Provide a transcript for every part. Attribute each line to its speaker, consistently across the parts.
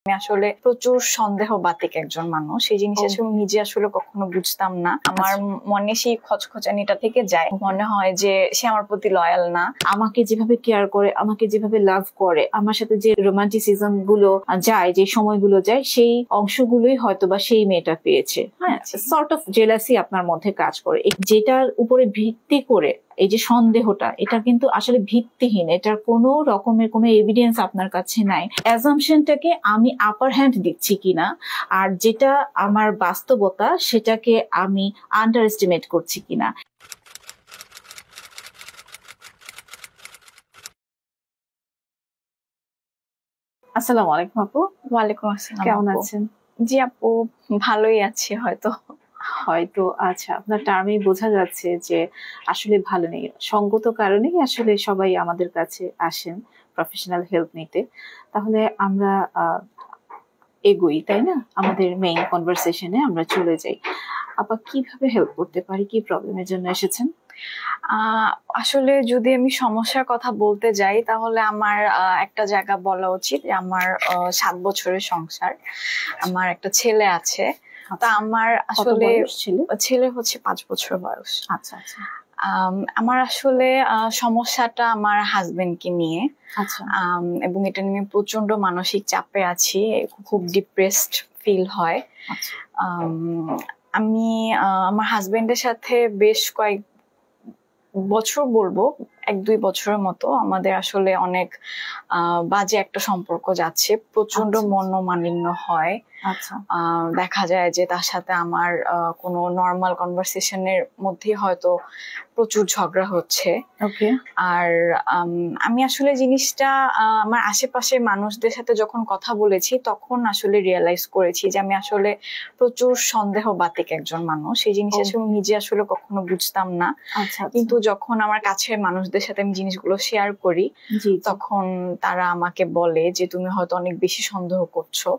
Speaker 1: আমি আসলে প্রচুর সন্দেহবাতিক একজন মানুষ। এই জিনিসটা আমি নিজে আসলে কখনো বুঝতাম না। আমার মনে সেই খচখচানিটা থেকে যায়, মনে হয় যে সে আমার প্রতি লয়াল না।
Speaker 2: আমাকে যেভাবে কেয়ার করে, আমাকে যেভাবে লাভ করে, আমার সাথে যে রোমান্টিসিজম গুলো যায়, যে সময়গুলো যায়, সেই অংশগুলোই হয়তো বা সেই মেয়েটা পেয়েছে। হ্যাঁ, সর্ট অফ জেলাসি আপনার মধ্যে কাজ করে, যেটার উপরে ভিত্তি করে এই যে সন্দেহটা, এটা কিন্তু আসলে ভিত্তিহীন। এটার কোনো রকমের কোনো এভিডেন্স আপনার কাছে নাই। অ্যাজাম্পশনটাকে আমি আপার হ্যান্ড দিচ্ছি কিনা, আর যেটা আমার বাস্তবতা সেটাকে আমি আন্ডার এস্টিমেট করছি কিনা। আসসালামু আলাইকুম আপু।
Speaker 1: ওয়ালাইকুম আসসালাম।
Speaker 2: কেমন আছেন?
Speaker 1: জি আপু, ভালোই আছি। হয়তো
Speaker 2: আচ্ছা, আপনার টার্মেই বোঝা যাচ্ছে যে আসলে ভালো নেই। সঙ্গত কারণেই আসলে সবাই আমাদের কাছে আসেন প্রফেশনাল হেল্প নিতে। তাহলে আমরা এগোই, তাই না? আমাদের মেইন কনভারসেশনে আমরা চলে যাই। আপা, কিভাবে হেল্প করতে পারি? কি প্রবলেমের জন্য এসেছেন?
Speaker 1: আসলে যদি আমি সমস্যার কথা বলতে যাই, তাহলে আমার একটা জায়গা বলা উচিত যে আমার 7 বছরের সংসার, আমার একটা ছেলে আছে। তা আমার আসলে ছেলে হচ্ছে 5 বছর বয়স।
Speaker 2: আচ্ছা আচ্ছা।
Speaker 1: আমার আসলে সমস্যাটা আমার হাজবেন্ডকে নিয়ে।
Speaker 2: আচ্ছা।
Speaker 1: এবং এটা নিয়ে প্রচন্ড মানসিক চাপে আছি, খুব ডিপ্রেসড ফিল হয়। আমি আমার হাজবেন্ডের সাথে বেশ কয়েক বছর, বলবো 1-2 বছরের মতো, আমাদের আসলে অনেক বাজে একটা সম্পর্ক যাচ্ছে। প্রচন্ড মনোমালিন্য হয়। দেখা যায় যে তার সাথে আমার কোনো নর্মাল কনভারসেশনের মধ্যেই হয়তো প্রচুর ঝগড়া হচ্ছে। আর আমি আসলে জিনিসটা আমার আশেপাশের মানুষদের সাথে যখন কথা বলেছি, তখন আসলে রিয়েলাইজ করেছি যে আমি আসলে প্রচুর সন্দেহবাতিক একজন মানুষ। এই জিনিসটা আমি নিজে আসলে কখনো বুঝতাম না। কিন্তু যখন আমার কাছের মানুষদের সাথে আমি জিনিসগুলো শেয়ার করি, তখন তারা আমাকে বলে যে তুমি হয়তো অনেক বেশি সন্দেহ করছো।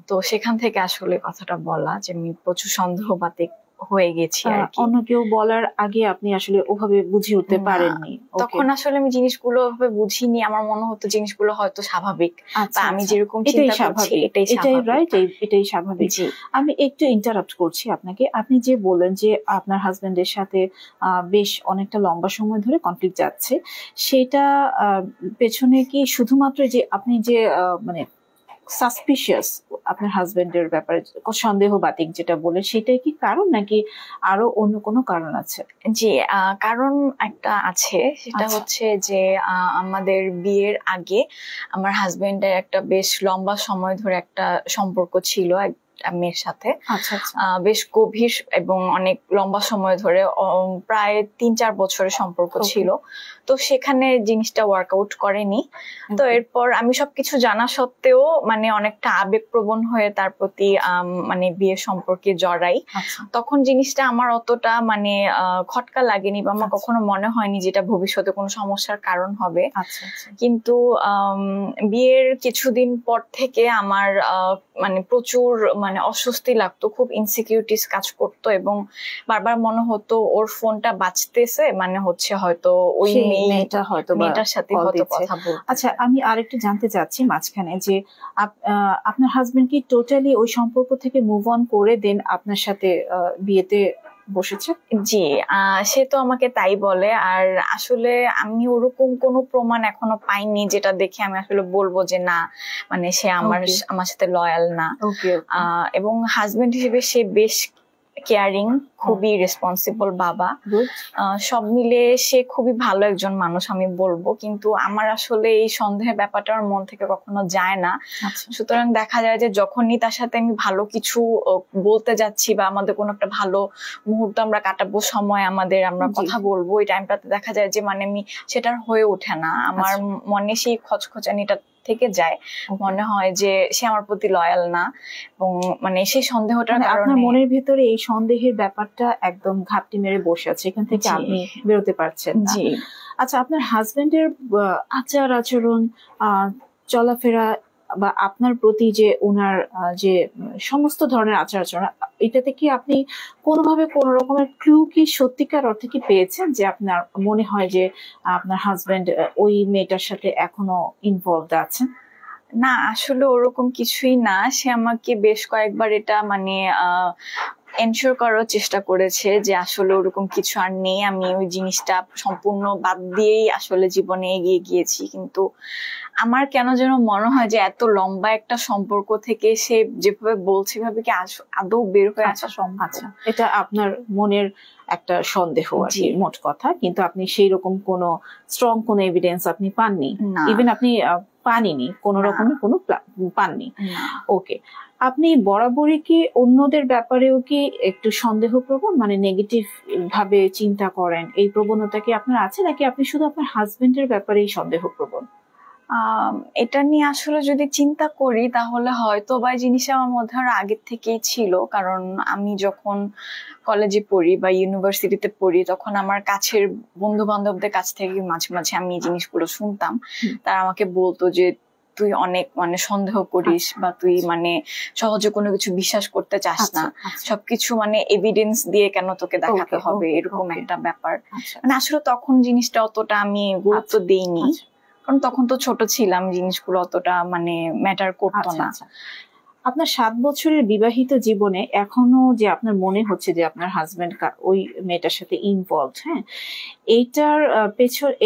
Speaker 1: তো সেখান থেকে আসলে কথাটা বলা যে আমি প্রচুর সন্দেহবাতিক হয়ে গেছি আর কি।
Speaker 2: অন্য কেউ বলার আগে আপনি আসলে ওভাবে বুঝিয়ে উঠতে পারেননি?
Speaker 1: তখন আসলে আমি জিনিসগুলো ওভাবে বুঝিনি। আমার মনে হতো জিনিসগুলো হয়তো স্বাভাবিক, আমি যেরকম চিন্তা করছি
Speaker 2: এটাই রাইট, এটাই স্বাভাবিক। আমি একটু ইন্টারাপ্ট করছি আপনাকে। আপনি যে বললেন যে আপনার হাজবেন্ডের সাথে বেশ অনেকটা লম্বা সময় ধরে কনফ্লিক্ট যাচ্ছে, সেটা পেছনে কি শুধুমাত্র যে আপনি যে মানে সাসপিশিয়াস আপনার হাজবেন্ডের ব্যাপারে সন্দেহবাতিক যেটা বলে, সেটাই কি কারণ, নাকি আরো অন্য কোনো কারণ আছে?
Speaker 1: জি, কারণ একটা আছে। সেটা হচ্ছে যে আমাদের বিয়ের আগে আমার হাজবেন্ডের একটা বেশ লম্বা সময় ধরে একটা সম্পর্ক ছিল মেয়ের সাথে। বেশ গভীর এবং অনেক লম্বা সময় ধরে, প্রায় 3-4 বছরের সম্পর্ক ছিল। তো সেখানে জিনিসটা ওয়ার্কআউট করেনি। তো এরপর আমি সবকিছু জানা সত্ত্বেও মানে অনেকটা আবেগপ্রবণ হয়ে তার প্রতি মানে বিয়ে সম্পর্কে জড়াই। তখন জিনিসটা আমার অতটা মানে খটকা লাগেনি, বা আমার কখনো মনে হয়নি যেটা ভবিষ্যতে কোনো সমস্যার কারণ হবে। কিন্তু বিয়ের কিছুদিন পর থেকে আমার মানে প্রচুর মানে অস্বস্তি লাগতো, খুব ইনসিকিউরিটিস কাজ করতো, এবং বারবার মনে হতো ওর ফোনটা বাজতেছে, মানে হচ্ছে হয়তো ওই মেয়েটার সাথে হয়তো কথা বলতো।
Speaker 2: আচ্ছা, আমি আরেকটু জানতে চাচ্ছি মাঝখানে যে আপনার হাজবেন্ড কি টোটালি ওই সম্পর্ক থেকে মুভ অন করে দেন আপনার সাথে বিয়েতে বসেছে?
Speaker 1: জি, সে তো আমাকে তাই বলে। আর আসলে আমি ওরকম কোনো প্রমাণ এখনো পাইনি যেটা দেখে আমি আসলে বলবো যে না, মানে সে আমার সাথে লয়াল না। এবং হাজবেন্ড হিসেবে সে বেশ কেয়ারিং, খুবই রেসপন্সিবল বাবা, সব মিলে সে খুবই ভালো একজন মানুষ আমি বলবো। কিন্তু আমার আসলে এই সন্দেহের ব্যাপারটা আমার মন থেকে কখনো যায় না। সুতরাং দেখা যায় যে যখনই তার সাথে আমি ভালো কিছু বলতে যাচ্ছি, বা আমাদের কোনো একটা ভালো মুহূর্ত আমরা কাটাবো, সময় আমাদের, আমরা কথা বলবো, ওই টাইমটাতে দেখা যায় যে মানে আমি সেটার হয়ে ওঠে না। আমার মনে সেই খচখচানিটা থেকে যায়, মনে হয় যে সে আমার প্রতি লয়াল না, এবং মানে সেই সন্দেহটার কারণে
Speaker 2: আপনার মনের ভিতরে এই সন্দেহের ব্যাপারটা একদম ঘাপটি মেরে বসে আছে, এখান থেকে আপনি বেরোতে পারছেন না। আচ্ছা, আপনার হাজবেন্ডের আচার আচরণ, চলাফেরা, বা আপনার প্রতি যে ওনার যে সমস্ত ধরনের আচার আচরণ, এটাতে কি আপনি কোনোভাবে কোনো রকমের ক্লু কি সত্যিকার অর্থে কি পেয়েছেন যে আপনার মনে হয় যে আপনার হাজবেন্ড ওই মেয়েটার সাথে এখনো ইনভলভড আছেন?
Speaker 1: না, আসলে ওরকম কিছুই না। সে আমাকে বেশ কয়েকবার এটা মানে এনশিওর করার চেষ্টা করেছে যে আসলে ওরকম কিছু আর নেই, আমি ওই জিনিসটা সম্পূর্ণ বাদ দিয়েই আসলে জীবনে এগিয়ে গিয়েছি। কিন্তু আমার কেন যেন মনে হয় যে এত লম্বা একটা সম্পর্ক থেকে সে যেভাবে বলছে ভাবে কি আদৌ বের হয়ে আসা সম্ভব?
Speaker 2: আচ্ছা, এটা আপনার মনের একটা সন্দেহ আর কি, মোট কথা। কিন্তু আপনি সেই রকম কোনো স্ট্রং কোনো এভিডেন্স আপনি পাননি, ইভেন আপনি পাননি, কোনো রকমের কোনো পাননি। ওকে, আপনি বরাবরই কি অন্যদের ব্যাপারেও কি একটু সন্দেহপ্রবণ, মানে নেগেটিভ ভাবে চিন্তা করেন, এই প্রবণতা কি আপনার আছে, নাকি আপনি শুধু আপনার হাজবেন্ডের ব্যাপারেই সন্দেহপ্রবণ?
Speaker 1: এটা নিয়ে আসলে যদি চিন্তা করি তাহলে হয়তো বা জিনিসটা আমার মধ্যে আরো আগের থেকেই ছিল। কারণ আমি যখন কলেজে পড়ি বা ইউনিভার্সিটিতে পড়ি তখন আমার কাছের বন্ধু বান্ধবদের কাছ থেকে মাঝে মাঝে আমি এই জিনিসগুলো শুনতাম। তারা আমাকে বলতো যে তুই অনেক মানে সন্দেহ করিস বা তুই মানে সহজে কোনো কিছু বিশ্বাস করতে চাস না, সবকিছু মানে এভিডেন্স দিয়ে কেন তোকে দেখাতে হবে, এরকম একটা ব্যাপার। মানে আসলে তখন জিনিসটা অতটা আমি গুরুত্ব দিইনি, কারণ তখন তো ছোট ছিলাম, জিনিসগুলো অতটা মানে ম্যাটার করতো না।
Speaker 2: আপনার 7 বছরের বিবাহিত জীবনে এখনো যে আপনার মনে হচ্ছে যে আপনার হাজবেন্ড ওই মেয়েটার সাথে ইনভলভড, হ্যাঁ,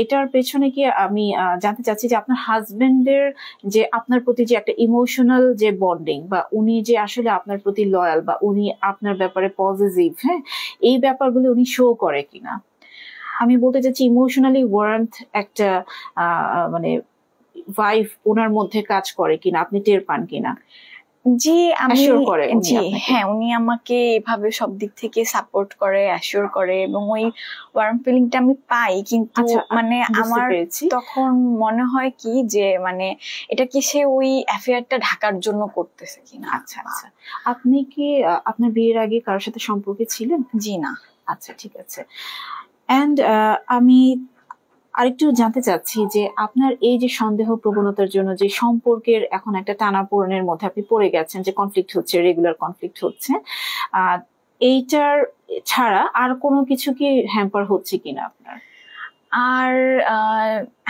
Speaker 2: এটার পেছনে কি আমি জানতে চাচ্ছি যে আপনার হাজবেন্ডের যে আপনার প্রতি যে একটা ইমোশনাল যে বন্ডিং, বা উনি যে আসলে আপনার প্রতি লয়াল, বা উনি আপনার ব্যাপারে পজিটিভ, হ্যাঁ, এই ব্যাপারগুলো উনি শো করে কিনা? আমি বলতে চাচ্ছি ইমোশনালি ওয়ার্মথ একটা মানে ভাইব ওনার মধ্যে কাজ করে কিনা, আপনি টের পান কিনা?
Speaker 1: জি, হ্যাঁ, উনি আমাকে এভাবে সব দিক থেকে সাপোর্ট করে, অ্যাসিওর করে, এবং ওই ওয়ার্ম ফিলিংটা আমি পাই। কিন্তু মানে আমার তখন মনে হয় কি যে মানে এটা কি সে ওই অ্যাফেয়ারটা ঢাকার জন্য করতেছে কিনা।
Speaker 2: আচ্ছা, আপনি কি আপনার বিয়ের আগে কারোর সাথে সম্পর্কে ছিলেন?
Speaker 1: জি না।
Speaker 2: আচ্ছা, ঠিক আছে। এন্ড আমি আরেকটু জানতে চাচ্ছি যে আপনার এই যে সন্দেহ প্রবণতার জন্য যে সম্পর্কের এখন একটা টানাপোড়েনের মধ্যে আপনি পড়ে গেছেন, যে কনফ্লিক্ট হচ্ছে, রেগুলার কনফ্লিক্ট হচ্ছে, এইটার ছাড়া আর কোনো কিছু কি হ্যাম্পার হচ্ছে কিনা আপনার?
Speaker 1: আর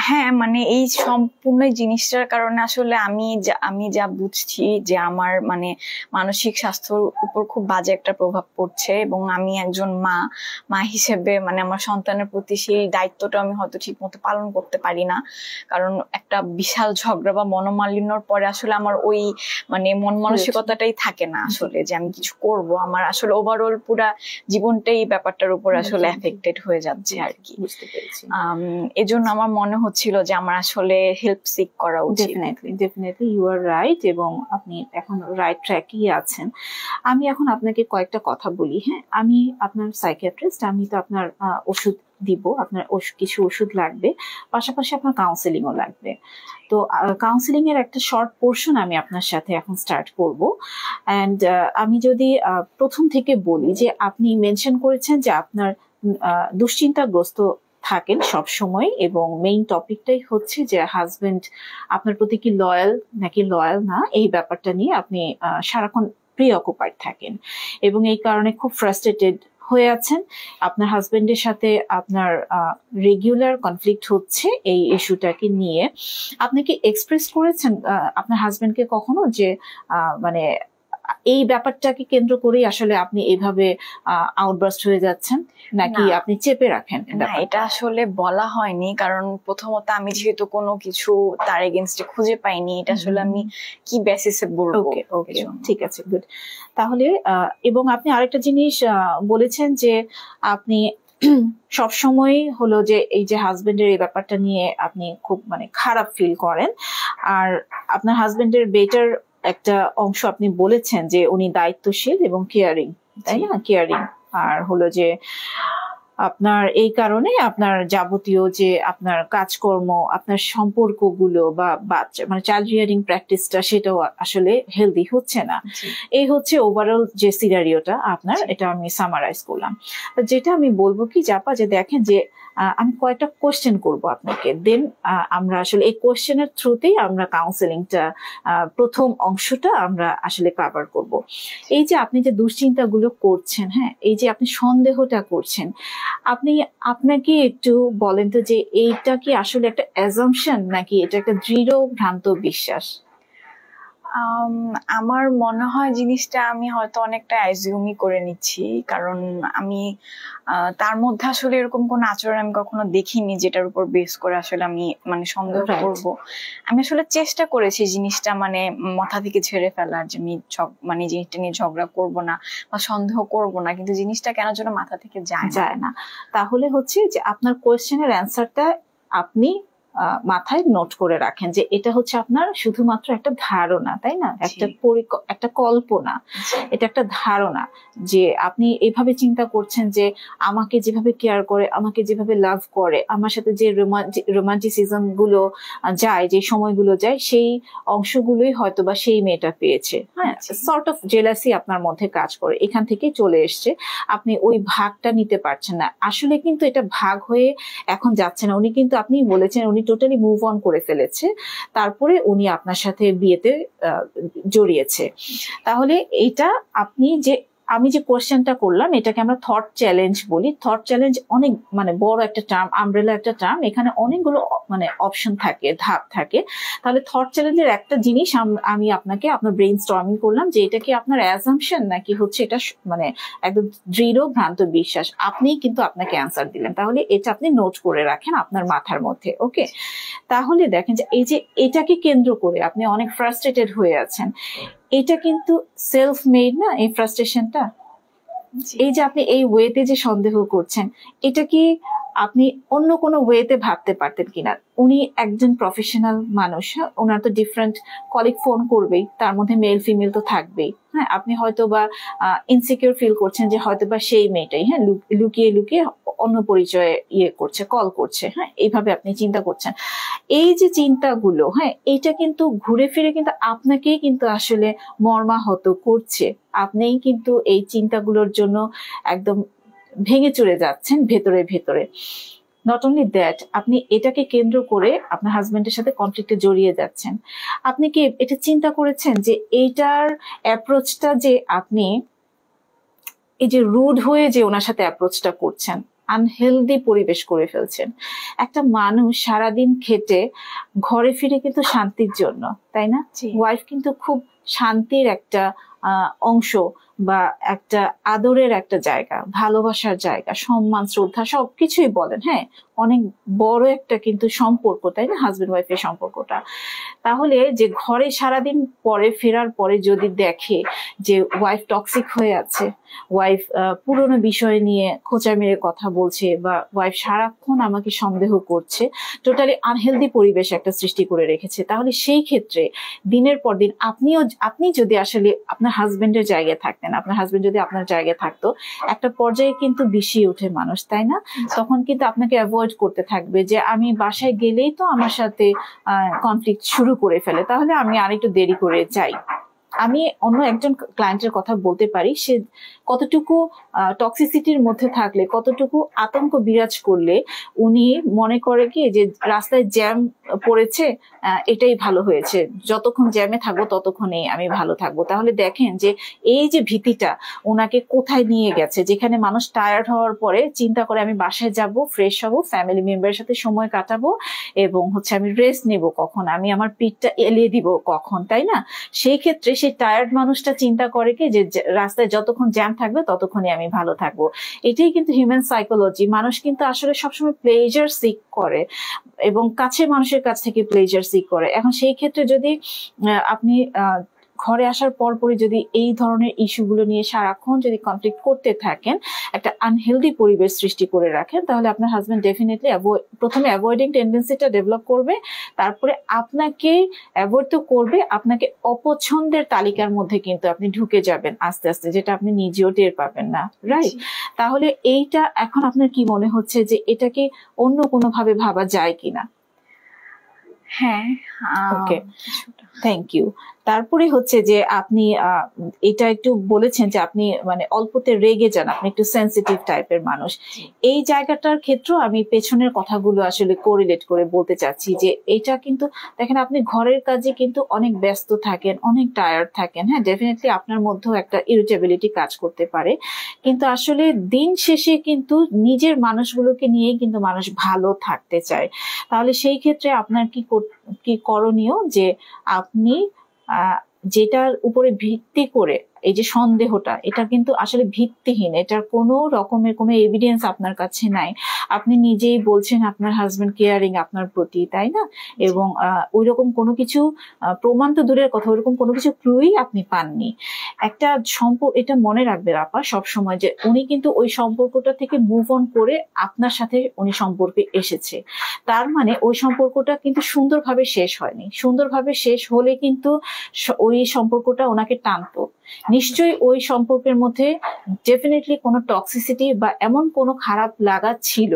Speaker 1: হ্যাঁ, মানে এই সম্পূর্ণ জিনিসটার কারণে আসলে আমি যা বুঝছি যে আমার মানে মানসিক স্বাস্থ্যের উপর খুব বাজে একটা প্রভাব পড়ছে, এবং আমি একজন মা হিসেবে মানে আমার সন্তানের প্রতি সেই দায়িত্বটা আমি হয়তো ঠিক মতো পালন করতে পারি না। কারণ একটা বিশাল ঝগড়া বা মনোমালিন্যর পরে আসলে আমার ওই মানে মন মানসিকতাটাই থাকে না আসলে যে আমি কিছু করব। আমার আসলে ওভারঅল পুরা জীবনটাই এই ব্যাপারটার উপর আসলে এফেক্টেড হয়ে যাচ্ছে আর কি।
Speaker 2: বুঝতে পেরেছি।
Speaker 1: এজন্য আমার মনে হচ্ছিল যে আমার আসলে হেল্প সিক করা উচিত।
Speaker 2: ডেফিনেটলি ইউ আর রাইট, এবং আপনি এখন রাইট ট্র্যাকই আছেন। আমি এখন আপনাকে কয়েকটা কথা বলি, হ্যাঁ। আমি আপনার সাইকিয়াট্রিস্ট, আমি তো আপনার ওষুধ দিব, আপনার কিছু ওষুধ লাগবে, পাশাপাশি আপনার কাউন্সেলিংও লাগবে। তো কাউন্সেলিং এর একটা শর্ট পোর্শন আমি আপনার সাথে এখন স্টার্ট করব। অ্যান্ড আমি যদি প্রথম থেকে বলি যে আপনি মেনশন করেছেন যে আপনার দুশ্চিন্তাগ্রস্ত থাকেন সব সময়, এবং মেইন টপিকটাই হচ্ছে যে হাজবেন্ড আপনার প্রতি কি লয়াল নাকি লয়াল না, এই ব্যাপারটা নিয়ে আপনি সারাক্ষণ প্রিঅকুপাইড থাকেন, এবং এই কারণে খুব ফ্রাস্ট্রেটেড হয়ে আছেন। আপনার হাজবেন্ডের সাথে আপনার রেগুলার কনফ্লিক্ট হচ্ছে এই ইস্যুটাকে নিয়ে। আপনি কি এক্সপ্রেস করেছেন আপনার হাজবেন্ডকে কখনো যে মানে এই ব্যাপারটাকে কেন্দ্র করেই আসলে আপনি এইভাবে আউটবার্স্ট হয়ে যাচ্ছেন, নাকি আপনি চেপে রাখেন?
Speaker 1: না, এটা আসলে বলা হয়নি, কারণ প্রথমত আমি যেহেতু কোনো কিছু তার এগেইনস্টে খুঁজে পাইনি, এটা আসলে আমি কি বেসিসে বলবো।
Speaker 2: ওকে, ঠিক আছে, গুড। তাহলে এবং আপনি আরেকটা জিনিস বলেছেন যে আপনি সবসময় হলো যে এই যে হাজবেন্ডের এই ব্যাপারটা নিয়ে আপনি খুব মানে খারাপ ফিল করেন, আর আপনার হাজবেন্ডের বেটার একটা অংশ আপনি বলেছেন যে উনি দায়িত্বশীল এবং কেয়ারিং, তাই না? কেয়ারিং, আর হলো যে আপনার এই কারণে আপনার যাবতীয় যে আপনার কাজকর্ম, আপনার সম্পর্কগুলো বা বাচ্চা মানে চাইল্ড রিয়ারিং প্র্যাকটিসটা, সেটাও আসলে হেলদি হচ্ছে না। এই হচ্ছে ওভারঅল যে সিনারিওটা আপনার, এটা আমি সামারাইজ করলাম। যেটা আমি বলবো কি জাপা, যে দেখেন যে আমি কয়েকটা কোশ্চেন করব আপনাকে, দেন আমরা আসলে এই কোশ্চেনের থ্রুতেই আমরা কাউন্সেলিংটা প্রথম অংশটা আমরা আসলে কভার করব। এই যে আপনি যে দুশ্চিন্তাগুলো করছেন, হ্যাঁ, এই যে আপনি সন্দেহটা করছেন, আপনাকে একটু বলেন তো যে এইটা কি আসলে একটা অ্যাজাম্পশন নাকি এটা একটা দৃঢ় ভ্রান্ত বিশ্বাস?
Speaker 1: আমার মনে হয় জিনিসটা আমি হয়তো অনেকটা অ্যাজিউমই করে নিচ্ছি, কারণ আমি তার মধ্যে আসলে এরকম কোন আচরণ আমি কখনো দেখিনি যেটার উপর বেস করে আসলে আমি মানে সন্দেহ করব। আমি আসলে চেষ্টা করেছি জিনিসটা মানে মাথা থেকে ঝেড়ে ফেলার, যে আমি মানে জিনিসটা নিয়ে ঝগড়া করব না বা সন্দেহ করব না, কিন্তু জিনিসটা কেন যেন মাথা থেকে যায়
Speaker 2: না। তাহলে হচ্ছে যে আপনার কোয়েশ্চেনের অ্যান্সারটা আপনি মাথায় নোট করে রাখেন যে এটা হচ্ছে আপনার শুধুমাত্র একটা ধারণা, তাই না? একটা কল্পনা, এটা একটা ধারণা যে আপনি এইভাবে চিন্তা করছেন যে আমাকে যেভাবে কেয়ার করে, আমাকে যেভাবে লাভ করে, আমার সাথে যে রোমান্টিসিজম গুলো যায়, যে সময়গুলো যায়, সেই অংশগুলোই হয়তো বা সেই মেয়েটা পেয়েছে। হ্যাঁ, সর্ট অফ জেলাসি আপনার মধ্যে কাজ করে, এখান থেকে চলে এসছে। আপনি ওই ভাগটা নিতে পারছেন না। আসলে কিন্তু এটা ভাগ হয়ে এখন যাচ্ছে না। উনি কিন্তু, আপনি বলেছেন উনি টোটালি মুভ অন করে ফেলেছে, তারপরে উনি আপনার সাথে বিয়েতে জড়িয়েছে। তাহলে এটা আপনি যে, আমি যে কোয়েশ্চেনটা করলাম এটাকে আমরা থট চ্যালেঞ্জ বলি। থট চ্যালেঞ্জ অনেক মানে বড় একটা টার্ম, আমব্রেলা একটা টার্ম, এখানে অনেকগুলো মানে অপশন থাকে, ধাপ থাকে। তাহলে থট চ্যালেঞ্জের একটা জিনিস আমি আপনাকে আপনার ব্রেইন স্টর্মিং করলাম যে এটা কি আপনার অ্যাজাম্পশন নাকি হচ্ছে এটা মানে একদম দৃঢ় ভ্রান্ত বিশ্বাস। আপনি কিন্তু আপনাকে অ্যান্সার দিলেন, তাহলে এটা আপনি নোট করে রাখেন আপনার মাথার মধ্যে। ওকে, তাহলে দেখেন যে এই যে এটাকে কেন্দ্র করে আপনি অনেক ফ্রাস্ট্রেটেড হয়ে আছেন, এটা কিন্তু সেলফ মেড না, এই ফ্রাস্ট্রেশনটা। এই যে আপনি এই ওয়েতে যে সন্দেহ করছেন, এটা কি আপনি অন্য কোনো ওয়েতে ভাবতে পারতেন কিনা? উনি একজন প্রফেশনাল মানুষ, ওনার তো ডিফারেন্ট কলিগ ফোন করবেই, তার মধ্যে মেল ফিমেল তো থাকবেই। হ্যাঁ, আপনি হয়তো বা ইনসিকিউর ফিল করছেন যে হয়তো বা সেই মেয়েটাই, হ্যাঁ, লুকিয়ে লুকিয়ে অন্য পরিচয়ে করছে, কল করছে। হ্যাঁ, এইভাবে আপনি চিন্তা করছেন। এই যে চিন্তাগুলো, হ্যাঁ, এইটা কিন্তু ঘুরে ফিরে কিন্তু আপনাকেই কিন্তু আসলে মর্মাহত করছে। আপনিই কিন্তু এই চিন্তাগুলোর জন্য একদম ভেঙে চলে যাচ্ছেন ভেতরে ভেতরে। নট অনলি দ্যাট, আপনি এটাকে কেন্দ্র করে আপনার হাজবেন্ডের সাথে কনফ্লিক্টে জড়িয়ে যাচ্ছেন। আপনি কি এটা চিন্তা করেছেন যে এইটার অ্যাপ্রোচটা যে আপনি এই যে রুড হয়ে যে ওনার সাথে অ্যাপ্রোচটা করছেন, আনহেলদি পরিবেশ করে ফেলছেন। একটা মানুষ সারাদিন খেটে ঘরে ফিরে কিন্তু শান্তির জন্য, তাই না? ওয়াইফ কিন্তু খুব শান্তির একটা অংশ, বা একটা আদরের একটা জায়গা, ভালোবাসার জায়গা, সম্মান শ্রদ্ধা সবকিছুই বলেন। হ্যাঁ, অনেক বড় একটা কিন্তু সম্পর্ক, তাই না, হাজবেন্ড ওয়াইফের সম্পর্কটা। তাহলে যে ঘরে সারাদিন পরে ফেরার পরে যদি দেখে যে ওয়াইফ টক্সিক হয়ে আছে, ওয়াইফ পুরোনো বিষয় নিয়ে খোঁচা মেরে কথা বলছে, বা ওয়াইফ সারাক্ষণ আমাকে সন্দেহ করছে, টোটালি আনহেলদি পরিবেশ একটা সৃষ্টি করে রেখেছে, তাহলে সেই ক্ষেত্রে দিনের পর দিন আপনি যদি আসলে আপনার হাজবেন্ডের জায়গায় থাকতেন, আপনার হাজবেন্ড যদি আপনার জায়গায় থাকতো, একটা পর্যায়ে কিন্তু বিষিয়ে ওঠে মানুষ, তাই না? তখন কিন্তু আপনাকে অ্যাভয়েড করতে থাকবে যে আমি বাসায় গেলেই তো আমার সাথে কনফ্লিক্ট শুরু করে ফেলে, তাহলে আমি আরেকটু দেরি করে যাই। আমি অন্য একজন ক্লায়েন্টের কথা বলতে পারি, সে কতটুকু টক্সিসিটির মধ্যে থাকলে, কতটুকু আতঙ্ক বিরাজ করলে উনি মনে করে কি যে রাস্তায় জ্যাম পড়েছে, এটাই ভালো হয়েছে, যতক্ষণ জ্যামে থাকবো ততক্ষণই আমি ভালো থাকবো। তাহলে দেখেন যে এই যে ভীতিটা ওনাকে কোথায় নিয়ে গেছে, যেখানে মানুষ টায়ার্ড হওয়ার পরে চিন্তা করে আমি বাসায় যাব, ফ্রেশ হব, ফ্যামিলি মেম্বারের সাথে সময় কাটাবো, এবং হচ্ছে আমি রেস্ট নেব কখন, আমি আমার পিঠটা এলিয়ে দিব কখন, তাই না? সেই ক্ষেত্রে সেই টায়ার্ড মানুষটা চিন্তা করে কি যে রাস্তায় যতক্ষণ জ্যাম থাকবে ততক্ষণই আমি ভালো থাকবো। এটাই কিন্তু হিউম্যান সাইকোলজি। মানুষ কিন্তু আসলে সবসময় প্লেজার সিক করে, এবং কাছের মানুষের কাছ থেকে প্লেজার সিক করে। এখন সেই ক্ষেত্রে যদি আপনি ঘরে আসার পরপরই যদি এই ধরনের ইস্যুগুলো নিয়ে সারাক্ষণ যদি কনফ্লিক্ট করতে থাকেন, একটা আনহেলদি পরিবেশ সৃষ্টি করে রাখেন, তাহলে আপনার হাজবেন্ড ডেফিনেটলি প্রথমে অ্যাভয়েডিং টেন্ডেন্সিটা ডেভেলপ করবে, তারপরে আপনাকে অ্যাভয়েড তো করবে, আপনাকে অপছন্দের তালিকার মধ্যে কিন্তু আপনি ঢুকে যাবেন আস্তে আস্তে, যেটা আপনি নিজেও টের পাবেন না, রাইট? তাহলে এইটা এখন আপনার কি মনে হচ্ছে যে এটাকে অন্য কোনো ভাবে ভাবা যায় কিনা?
Speaker 1: হ্যাঁ,
Speaker 2: ওকে, থ্যাংক ইউ। তারপরে হচ্ছে যে আপনি এটা একটু বলেছেন যে আপনি মানে অল্পতে রেগে যান, আপনি একটু সেন্সিটিভ টাইপের মানুষ। এই জায়গাটার ক্ষেত্রে আমি পেছনের কথাগুলো আসলে কোরিলেট করে বলতে চাচ্ছি যে এটা কিন্তু দেখেন, আপনি ঘরের কাজে কিন্তু অনেক ব্যস্ত থাকেন, অনেক টায়ার্ড থাকেন। হ্যাঁ, ডেফিনেটলি আপনার মধ্যেও একটা ইরিটেবিলিটি কাজ করতে পারে, কিন্তু আসলে দিন শেষে কিন্তু নিজের মানুষগুলোকে নিয়েই কিন্তু মানুষ ভালো থাকতে চায়। তাহলে সেই ক্ষেত্রে আপনার কি করণীয় যে আপনি যেটার উপরে ভিত্তি করে এই যে সন্দেহটা, এটা কিন্তু আসলে ভিত্তিহীন, এটার কোনো রকমের কোনো এভিডেন্স আপনার কাছে নাই। আপনি নিজেই বলছেন আপনার হাজবেন্ড কেয়ারিং আপনার প্রতি, তাই না? এবং ওই রকম কোনো কিছু প্রমাণ তো দূরের কথা, ওইরকম কোনো কিছু ক্লুই আপনি পাননি। একটা সম্পর্ক, এটা মনে রাখবে আপা সব সময়, যে উনি কিন্তু ওই সম্পর্কটা থেকে মুভ অন করে আপনার সাথে উনি সম্পর্কে এসেছে। তার মানে ওই সম্পর্কটা কিন্তু সুন্দরভাবে শেষ হয়নি। সুন্দরভাবে শেষ হলে কিন্তু ওই সম্পর্কটা ওনাকে টানতো। নিশ্চয়ই ওই সম্পর্কের মধ্যে ডেফিনেটলি কোনো টক্সিসিটি বা এমন কোনো খারাপ লাগা ছিল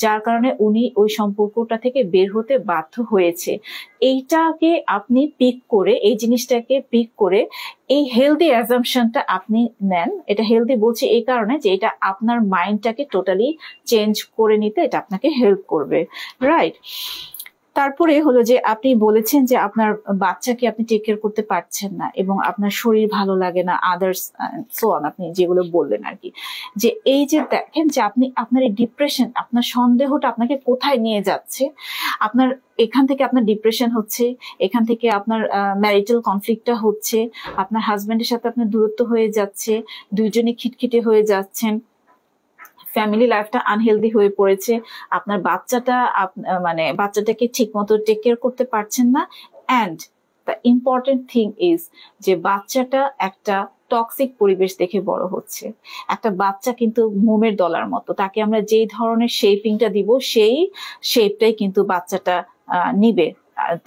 Speaker 2: যার কারণে উনি ওই সম্পর্কটা থেকে বের হতে বাধ্য হয়েছে। এইটাকে আপনি পিক করে, এই জিনিসটাকে পিক করে এই হেলদি অ্যাজাম্পশনটা আপনি নেন। এটা হেলদি বলছি এই কারণে যে এটা আপনার মাইন্ডটাকে টোটালি চেঞ্জ করে নিতে এটা আপনাকে হেল্প করবে, রাইট? তারপরে হলো যে আপনি বলেছেন যে আপনার বাচ্চাকে আপনি টেক কেয়ার করতে পারছেন না এবং আপনার শরীর ভালো লাগে না, আদার্স সো অন, আপনি যেগুলো বললেন আর কি। যে এই যে দেখেন যে আপনি আপনার এই ডিপ্রেশন, আপনার সন্দেহটা আপনাকে কোথায় নিয়ে যাচ্ছে। আপনার এখান থেকে আপনার ডিপ্রেশন হচ্ছে, এখান থেকে আপনার ম্যারিটাল কনফ্লিক্টটা হচ্ছে, আপনার হাজবেন্ডের সাথে আপনার দূরত্ব হয়ে যাচ্ছে, দুইজনে খিটখিটে হয়ে যাচ্ছেন, ফ্যামিলি লাইফটা আনহেলদি হয়ে পড়েছে, আপনার বাচ্চাটা মানে বাচ্চাটাকে ঠিক মতো টেক কেয়ার করতে পারছেন না। And the important thing is যে বাচ্চাটা একটা টক্সিক পরিবেশ দেখে বড় হচ্ছে। একটা বাচ্চা কিন্তু মোমের দলার মতো, তাকে আমরা যেই ধরনের শেপিংটা দিব সেই শেপটাই কিন্তু বাচ্চাটা নিবে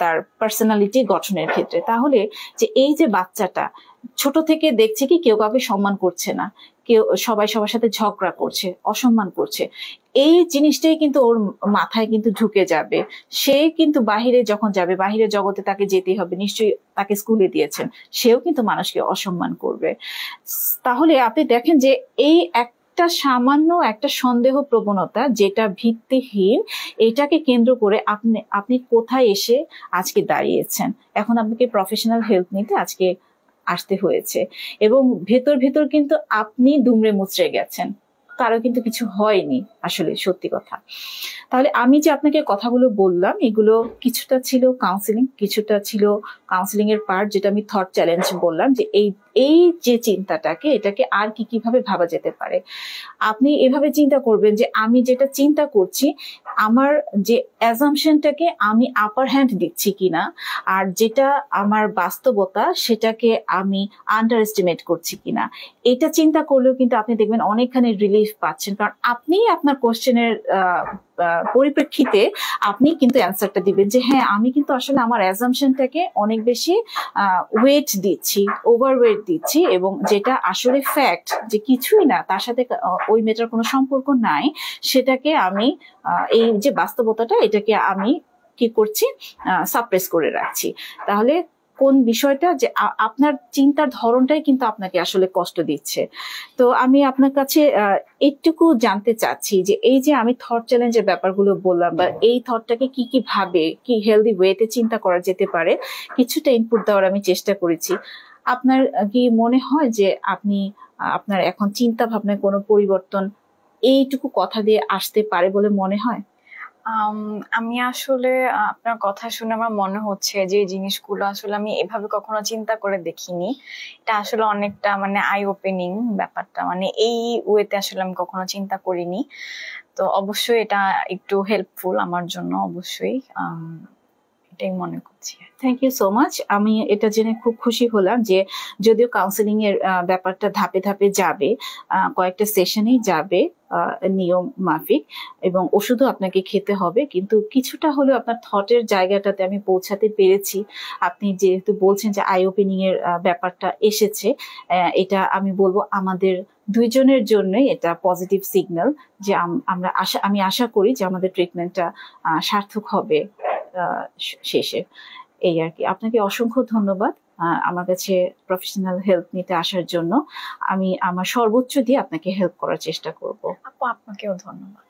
Speaker 2: তার পার্সোনালিটি গঠনের ক্ষেত্রে। তাহলে যে এই যে বাচ্চাটা ছোট থেকে দেখছে কি কেউ কাউকে সম্মান করছে না, কেউ সবাই সবার সাথে ঝগড়া করছে, অসম্মান করছে, এই জিনিসটাই কিন্তু ওর মাথায় কিন্তু ঢুকে যাবে। সে কিন্তু বাহিরে যখন যাবে, বাহিরের জগতে তাকে যেতেই হবে, নিশ্চয়ই তাকে স্কুলে দিয়েছেন, সেও কিন্তু মানুষকে অসম্মান করবে। তাহলে আপনি দেখেন যে এই একটা সামান্য একটা সন্দেহ প্রবণতা যেটা ভিত্তিহীন, এটাকে কেন্দ্র করে আপনি কোথায় এসে আজকে দাঁড়িয়েছেন। এখন আপনাকে প্রফেশনাল হেল্প নিতে আজকে আসতে হয়েছে এবং ভেতর ভেতর কিন্তু আপনি দুমড়ে মুচড়ে গেছেন, কারো কিন্তু কিছু হয়নি, আসলে সত্যি কথা। তাহলে আমি যে আপনাকে কথাগুলো বললাম, এগুলো কিছুটা ছিল কাউন্সিলিং, কিছুটা ছিল কাউন্সিলিং এর পার্ট, যেটা আমি থট চ্যালেঞ্জ বললাম যে এই যে চিন্তাটাকে, এটাকে আর কি কিভাবে ভাবা যেতে পারে। আপনি এভাবে চিন্তা করবেন যে আমি যেটা চিন্তা করছি, আমার যে অ্যাজাম্পশনটাকে আমি আপার হ্যান্ড দিচ্ছি কিনা, আর যেটা আমার বাস্তবতা সেটাকে আমি আন্ডার এস্টিমেট করছি কিনা। এটা চিন্তা করলেও কিন্তু আপনি দেখবেন অনেকখানি রিলিফ পাচ্ছেন, কারণ আপনি আপনার কোশ্চেনের পরিপ্রেক্ষিতে আপনি কিন্তু অ্যান্সারটা দিবেন যে হ্যাঁ, আমি কিন্তু আসলে আমার অ্যাজাম্পশনটাকে অনেক বেশি ওয়েট দিচ্ছি, ওভারওয়েট দিচ্ছি, এবং যেটা আসলে ফ্যাক্ট যে কিছুই না, তার সাথে ওই মেয়েটার কোনো সম্পর্ক নাই, সেটাকে আমি এই যে বাস্তবতাটা, এটাকে আমি কি করছি, সাপ্রেস করে রাখছি। তাহলে কোন বিষয়টা যে আপনার চিন্তার ধরনটাই কিন্তু আপনাকে আসলে কষ্ট দিচ্ছে। তো আমি আপনার কাছে এইটুকু জানতে চাচ্ছি যে এই যে আমি থট চ্যালেঞ্জের ব্যাপারগুলো বললাম, বা এই থটটাকে কি কি ভাবে কি হেলদি ওয়েতে চিন্তা করা যেতে পারে, কিছুটা ইনপুট দেওয়ার আমি চেষ্টা করেছি। আপনার কি মনে হয় যে আপনি আপনার এখন চিন্তা ভাবনায় কোনো পরিবর্তন এইটুকু কথা দিয়ে আসতে পারে বলে মনে হয়?
Speaker 1: আমি আসলে আপনার কথা শুনে আমার মনে হচ্ছে যে জিনিসগুলো আসলে আমি এভাবে কখনো চিন্তা করে দেখিনি। এটা আসলে অনেকটা মানে আই ওপেনিং ব্যাপারটা, মানে এই ওয়েতে আসলে আমি কখনো চিন্তা করিনি। তো অবশ্যই এটা একটু হেল্পফুল আমার জন্য, অবশ্যই এটাই মনে করছি।
Speaker 2: Thank you so much. আমি এটা জেনে খুব খুশি হলাম যে যদিও কাউন্সিলিং এর ব্যাপারটা ধাপে ধাপে যাবে, কয়েকটা সেশনেই যাবে নিয়ম মাফিক, এবং ওষুধও আপনাকে খেতে হবে, কিন্তু কিছুটা হলেও আপনার থটের জায়গাটাতে আমি পৌঁছাতে পেরেছি। আপনি যেহেতু বলছেন যে আই ওপেনিং এর ব্যাপারটা এসেছে, এটা আমি বলবো আমাদের দুইজনের জন্যই এটা পজিটিভ সিগন্যাল যে আমি আশা করি যে আমাদের ট্রিটমেন্টটা সার্থক হবে শেষে। এই আর কি। আপনাকে অসংখ্য ধন্যবাদ আমার কাছে প্রফেশনাল হেল্প নিতে আসার জন্য। আমি আমার সর্বোচ্চ দিয়ে আপনাকে হেল্প করার চেষ্টা করব।
Speaker 1: আপু, আপনাকেও ধন্যবাদ।